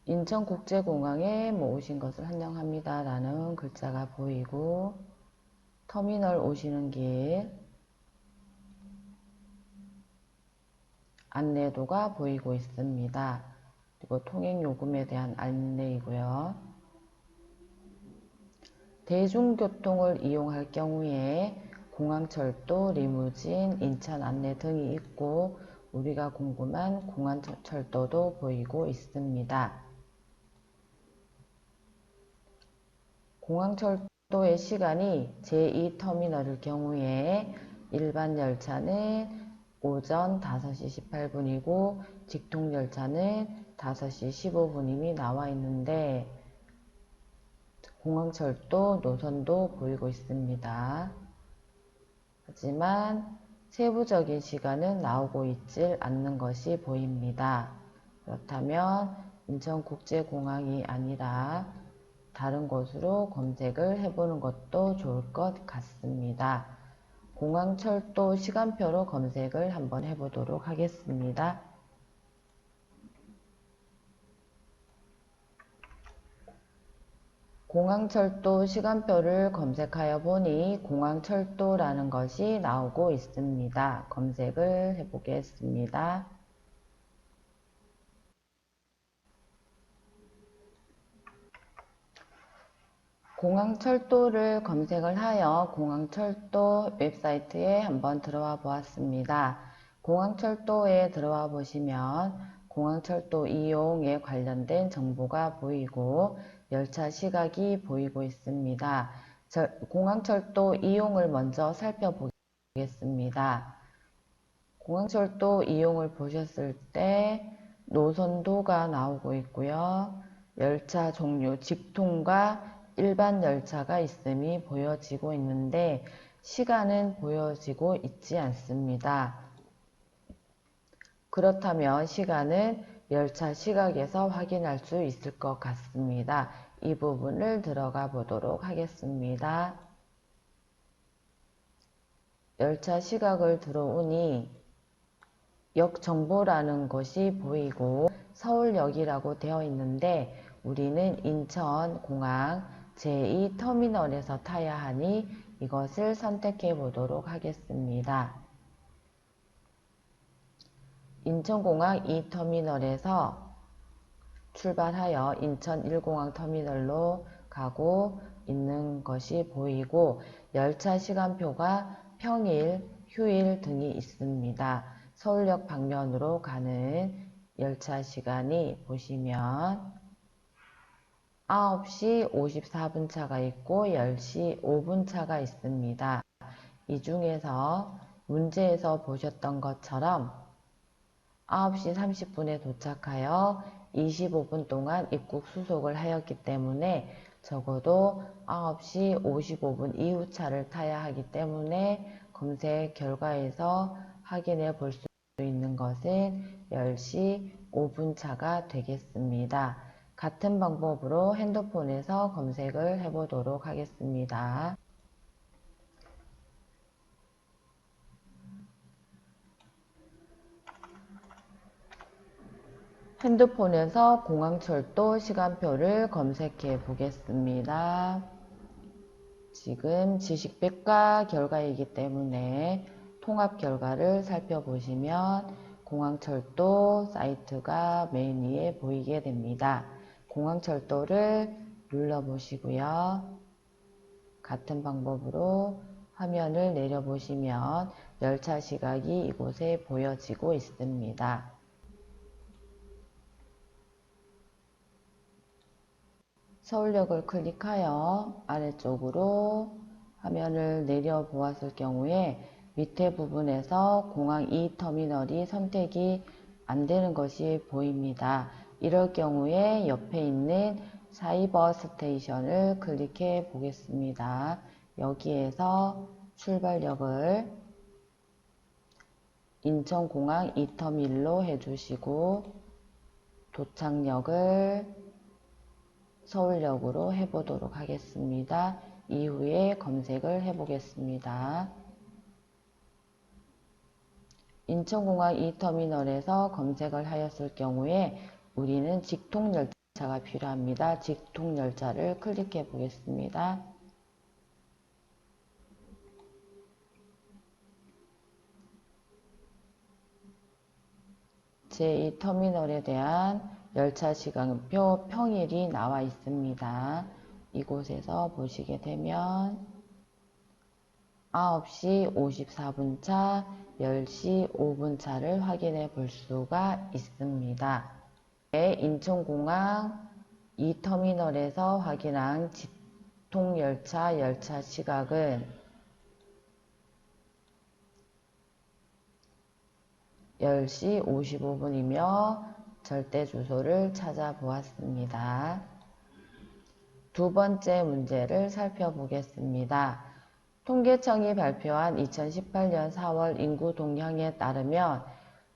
인천국제공항에 오신 것을 환영합니다 라는 글자가 보이고 터미널 오시는 길 안내도가 보이고 있습니다. 그리고 통행요금에 대한 안내이고요. 대중교통을 이용할 경우에 공항철도, 리무진, 인천 안내 등이 있고 우리가 궁금한 공항철도도 보이고 있습니다. 공항철도의 시간이 제2터미널일 경우에 일반 열차는 오전 5시 18분이고 직통열차는 5시 15분임이 나와 있는데 공항철도 노선도 보이고 있습니다. 하지만 세부적인 시간은 나오고 있질 않는 것이 보입니다. 그렇다면 인천국제공항이 아니라 다른 곳으로 검색을 해보는 것도 좋을 것 같습니다. 공항철도 시간표로 검색을 한번 해보도록 하겠습니다. 공항철도 시간표를 검색하여 보니 공항철도라는 것이 나오고 있습니다. 검색을 해보겠습니다. 공항철도를 검색을 하여 공항철도 웹사이트에 한번 들어와 보았습니다. 공항철도에 들어와 보시면 공항철도 이용에 관련된 정보가 보이고 열차 시각이 보이고 있습니다. 공항철도 이용을 먼저 살펴보겠습니다. 공항철도 이용을 보셨을 때 노선도가 나오고 있고요. 열차 종류, 직통과 일반 열차가 있음이 보여지고 있는데 시간은 보여지고 있지 않습니다. 그렇다면 시간은 열차 시각에서 확인할 수 있을 것 같습니다. 이 부분을 들어가 보도록 하겠습니다. 열차 시각을 들어오니 역 정보라는 것이 보이고 서울역이라고 되어 있는데 우리는 인천공항 제2터미널에서 타야 하니 이것을 선택해 보도록 하겠습니다. 인천공항 2터미널에서 출발하여 인천 1공항 터미널로 가고 있는 것이 보이고 열차 시간표가 평일, 휴일 등이 있습니다. 서울역 방면으로 가는 열차 시간이 보시면 9시 54분 차가 있고 10시 5분 차가 있습니다. 이 중에서 문제에서 보셨던 것처럼 9시 30분에 도착하여 25분 동안 입국 수속을 하였기 때문에 적어도 9시 55분 이후 차를 타야 하기 때문에 검색 결과에서 확인해 볼 수 있는 것은 10시 5분 차가 되겠습니다. 같은 방법으로 핸드폰에서 검색을 해보도록 하겠습니다. 핸드폰에서 공항철도 시간표를 검색해 보겠습니다. 지금 지식백과 결과이기 때문에 통합 결과를 살펴보시면 공항철도 사이트가 메인 위에 보이게 됩니다. 공항철도를 눌러보시고요. 같은 방법으로 화면을 내려보시면 열차 시각이 이곳에 보여지고 있습니다. 서울역을 클릭하여 아래쪽으로 화면을 내려보았을 경우에 밑에 부분에서 공항 2터미널이 선택이 안 되는 것이 보입니다. 이럴 경우에 옆에 있는 사이버 스테이션을 클릭해 보겠습니다. 여기에서 출발역을 인천공항 2터미널로 해주시고 도착역을 서울역으로 해보도록 하겠습니다. 이후에 검색을 해보겠습니다. 인천공항 2터미널에서 검색을 하였을 경우에 우리는 직통열차가 필요합니다. 직통열차를 클릭해 보겠습니다. 제2터미널에 대한 열차 시간표 평일이 나와 있습니다. 이곳에서 보시게 되면 9시 54분 차, 10시 5분 차를 확인해 볼 수가 있습니다. 인천공항 2터미널에서 확인한 직통열차 열차 시각은 10시 55분이며 절대 주소를 찾아보았습니다. 두 번째 문제를 살펴보겠습니다. 통계청이 발표한 2018년 4월 인구 동향에 따르면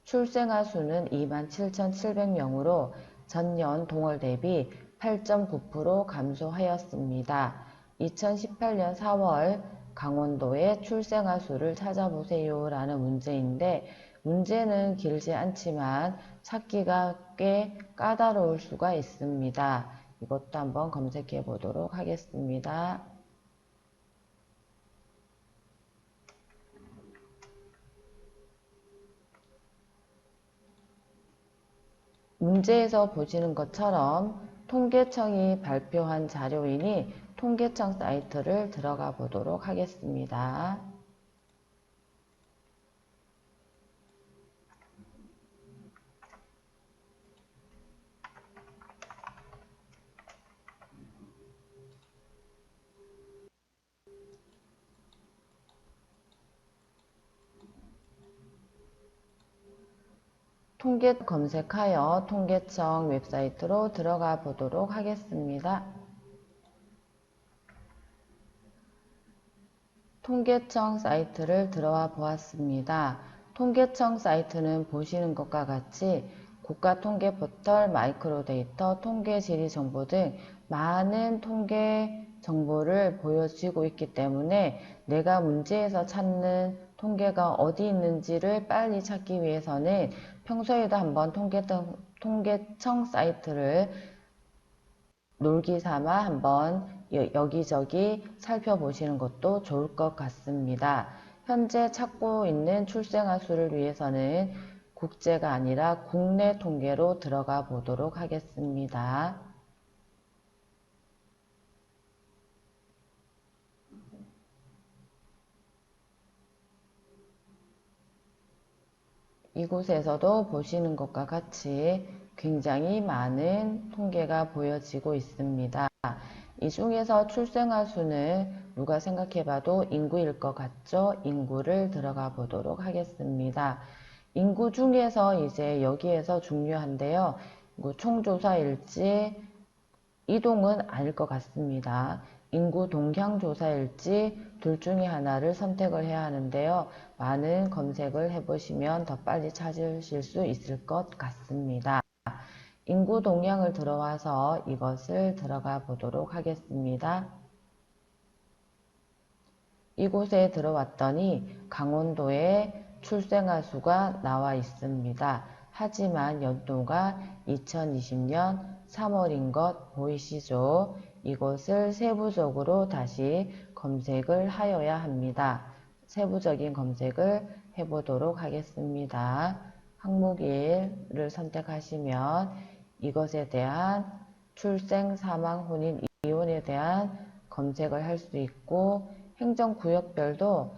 출생아 수는 27,700명으로 전년 동월 대비 8.9% 감소하였습니다. 2018년 4월 강원도의 출생아 수를 찾아보세요 라는 문제인데, 문제는 길지 않지만 찾기가 꽤 까다로울 수가 있습니다. 이것도 한번 검색해 보도록 하겠습니다. 문제에서 보시는 것처럼 통계청이 발표한 자료이니 통계청 사이트를 들어가 보도록 하겠습니다. 통계 검색하여 통계청 웹사이트로 들어가 보도록 하겠습니다. 통계청 사이트를 들어와 보았습니다. 통계청 사이트는 보시는 것과 같이 국가통계 포털, 마이크로데이터, 통계지리 정보 등 많은 통계 정보를 보여주고 있기 때문에 내가 문제에서 찾는 통계가 어디 있는지를 빨리 찾기 위해서는 평소에도 한번 통계청 사이트를 놀기 삼아 한번 여기저기 살펴보시는 것도 좋을 것 같습니다. 현재 찾고 있는 출생아 수를 위해서는 국제가 아니라 국내 통계로 들어가 보도록 하겠습니다. 이곳에서도 보시는 것과 같이 굉장히 많은 통계가 보여지고 있습니다. 이 중에서 출생아 수는 누가 생각해봐도 인구일 것 같죠? 인구를 들어가 보도록 하겠습니다. 인구 중에서 이제 여기에서 중요한데요. 총조사일지 이동은 아닐 것 같습니다. 인구 동향 조사일지 둘 중에 하나를 선택을 해야 하는데요. 많은 검색을 해보시면 더 빨리 찾으실 수 있을 것 같습니다. 인구 동향을 들어와서 이것을 들어가 보도록 하겠습니다. 이곳에 들어왔더니 강원도의 출생아 수가 나와 있습니다. 하지만 연도가 2020년 3월인 것 보이시죠? 이것을 세부적으로 다시 검색을 하여야 합니다. 세부적인 검색을 해보도록 하겠습니다. 항목 1을 선택하시면 이것에 대한 출생, 사망, 혼인, 이혼에 대한 검색을 할 수 있고, 행정구역별도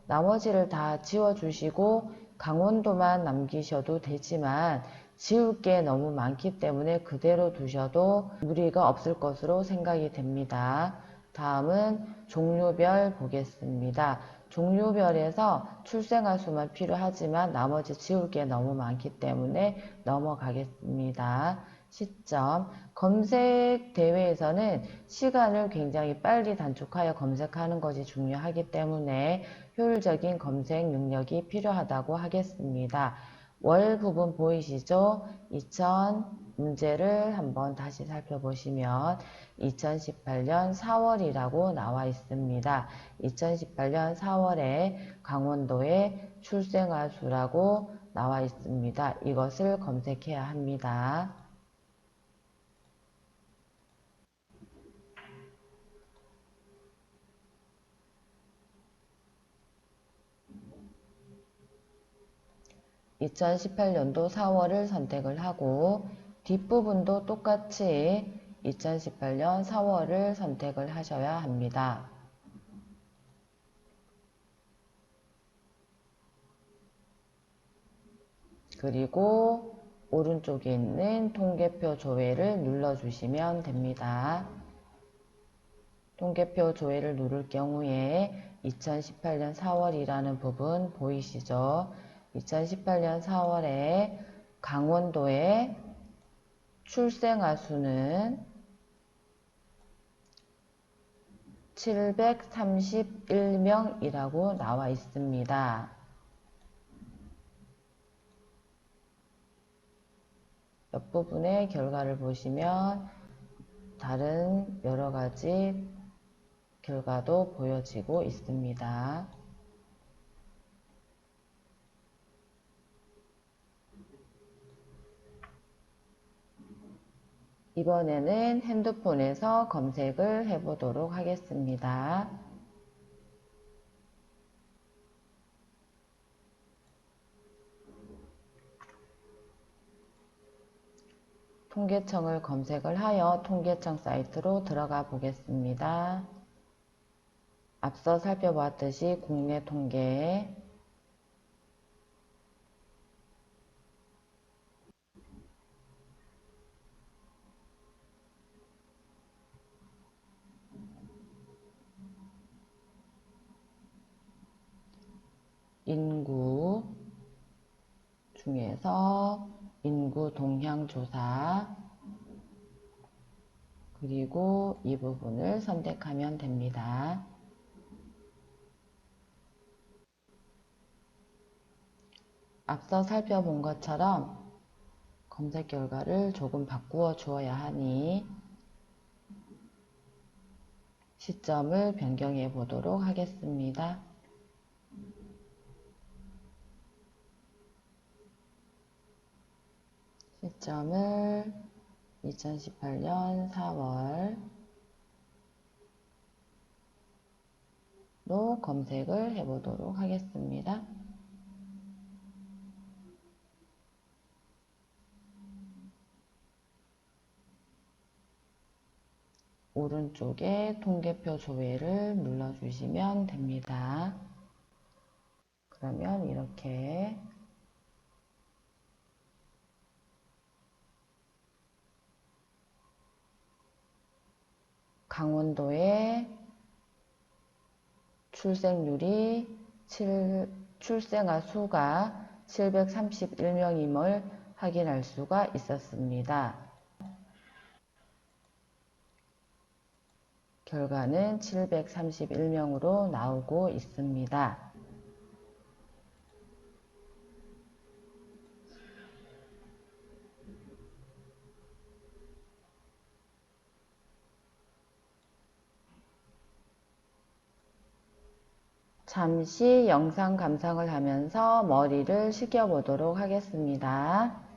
나머지를 다 지워주시고 강원도만 남기셔도 되지만 지울 게 너무 많기 때문에 그대로 두셔도 무리가 없을 것으로 생각이 됩니다. 다음은 종류별 보겠습니다. 종류별에서 출생아 수만 필요하지만 나머지 지울 게 너무 많기 때문에 넘어가겠습니다. 시점. 검색 대회에서는 시간을 굉장히 빨리 단축하여 검색하는 것이 중요하기 때문에 효율적인 검색 능력이 필요하다고 하겠습니다. 월 부분 보이시죠? 2000 문제를 한번 다시 살펴보시면 2018년 4월이라고 나와 있습니다. 2018년 4월에 강원도의 출생아 수라고 나와 있습니다. 이것을 검색해야 합니다. (2018년도 4월을) 선택을 하고 뒷부분도 똑같이 2018년 4월을 선택을 하셔야 합니다. 그리고 오른쪽에 있는 통계표 조회를 눌러주시면 됩니다. 통계표 조회를 누를 경우에 2018년 4월이라는 부분 보이시죠? 2018년 4월에 강원도의 출생아 수는 731명이라고 나와 있습니다. 옆부분의 결과를 보시면 다른 여러 가지 결과도 보여지고 있습니다. 이번에는 핸드폰에서 검색을 해보도록 하겠습니다. 통계청을 검색을 하여 통계청 사이트로 들어가 보겠습니다. 앞서 살펴보았듯이 국내 통계, 인구 중에서 인구 동향 조사, 그리고 이 부분을 선택하면 됩니다. 앞서 살펴본 것처럼 검색 결과를 조금 바꾸어 주어야 하니 시점을 변경해 보도록 하겠습니다. 시점을 2018년 4월로 검색을 해 보도록 하겠습니다. 오른쪽에 통계표 조회를 눌러주시면 됩니다. 그러면 이렇게 강원도의 출생률이 출생아 수가 731명임을 확인할 수가 있었습니다. 결과는 731명으로 나오고 있습니다. 잠시 영상 감상을 하면서 머리를 식혀보도록 하겠습니다.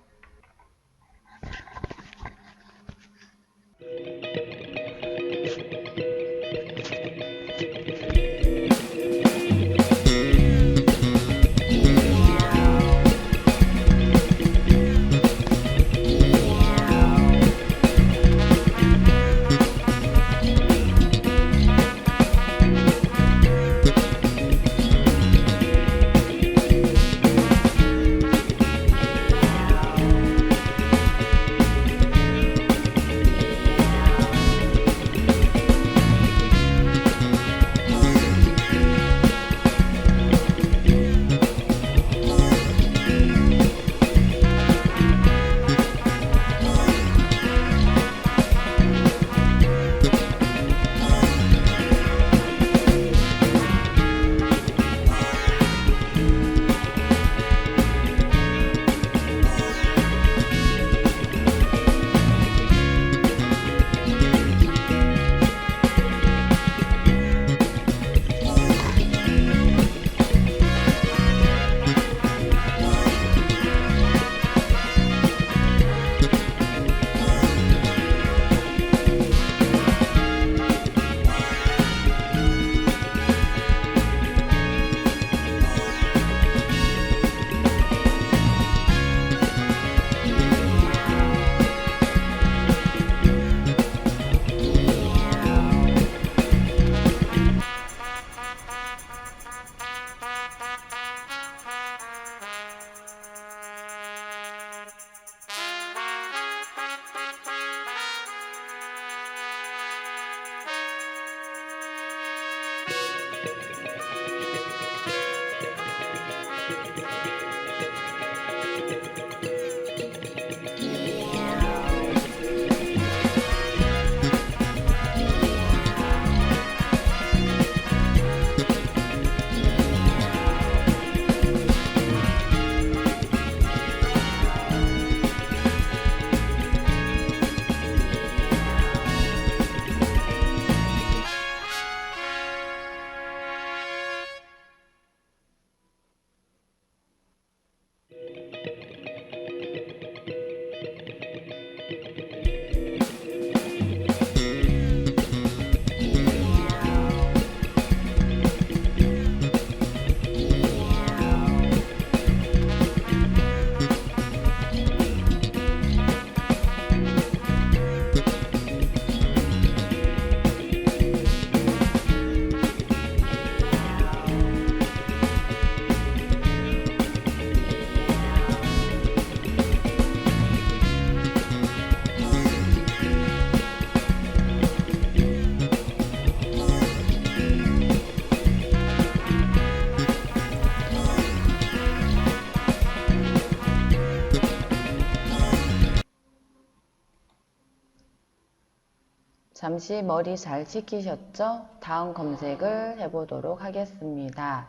씨 머리 잘 식히셨죠? 다음 검색을 해보도록 하겠습니다.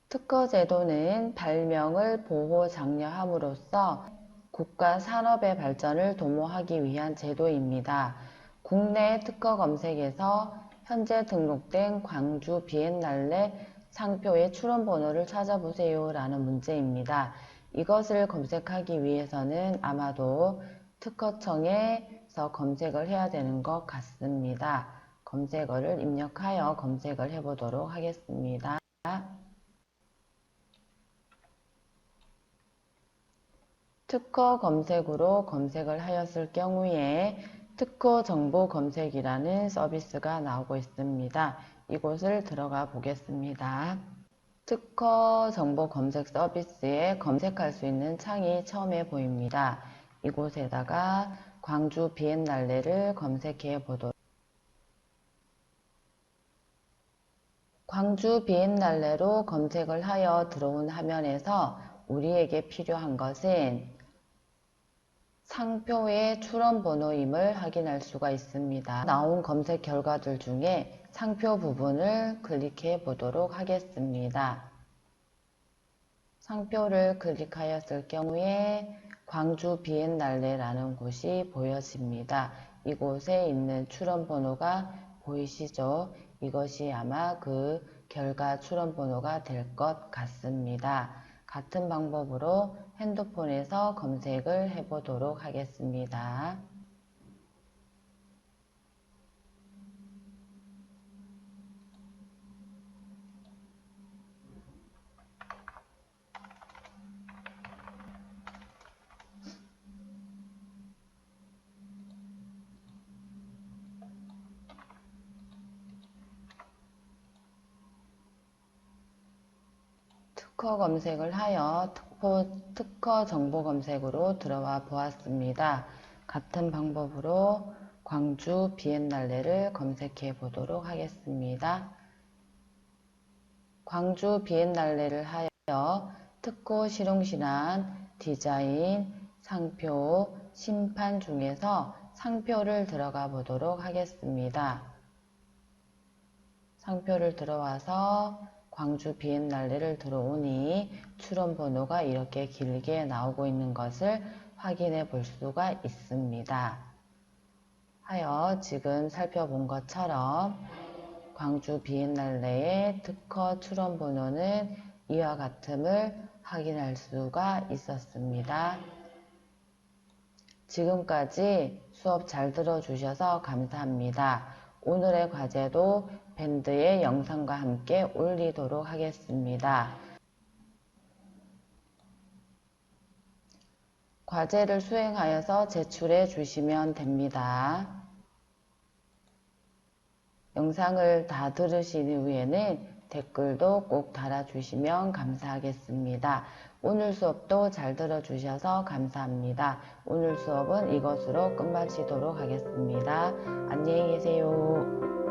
특허제도는 발명을 보호 장려함으로써 국가 산업의 발전을 도모하기 위한 제도입니다. 국내 특허 검색에서 현재 등록된 광주 비엔날레 상표의 출원번호를 찾아보세요 라는 문제입니다. 이것을 검색하기 위해서는 아마도 특허청에서 검색을 해야 되는 것 같습니다. 검색어를 입력하여 검색을 해보도록 하겠습니다. 특허 검색으로 검색을 하였을 경우에 특허 정보 검색이라는 서비스가 나오고 있습니다. 이곳을 들어가 보겠습니다. 특허 정보 검색 서비스에 검색할 수 있는 창이 처음에 보입니다. 이곳에다가 광주 비엔날레를 검색해 보도록 광주 비엔날레로 검색을 하여 들어온 화면에서 우리에게 필요한 것은 상표의 출원번호임을 확인할 수가 있습니다. 나온 검색 결과들 중에 상표 부분을 클릭해 보도록 하겠습니다. 상표를 클릭하였을 경우에 광주 비엔날레라는 곳이 보여집니다. 이곳에 있는 출원번호가 보이시죠? 이것이 아마 그 결과 출원번호가 될 것 같습니다. 같은 방법으로 핸드폰에서 검색을 해보도록 하겠습니다. 특허 검색을 하여 특허 정보 검색으로 들어와 보았습니다. 같은 방법으로 광주 비엔날레를 검색해 보도록 하겠습니다. 광주 비엔날레를 하여 특허 실용실안, 디자인, 상표, 심판 중에서 상표를 들어가 보도록 하겠습니다. 상표를 들어와서 광주 비엔날레를 들어오니 출원번호가 이렇게 길게 나오고 있는 것을 확인해 볼 수가 있습니다. 하여 지금 살펴본 것처럼 광주 비엔날레의 특허 출원번호는 이와 같음을 확인할 수가 있었습니다. 지금까지 수업 잘 들어주셔서 감사합니다. 오늘의 과제도 밴드의 영상과 함께 올리도록 하겠습니다. 과제를 수행하여서 제출해 주시면 됩니다. 영상을 다 들으신 이후에는 댓글도 꼭 달아주시면 감사하겠습니다. 오늘 수업도 잘 들어주셔서 감사합니다. 오늘 수업은 이것으로 끝마치도록 하겠습니다. 안녕히 계세요.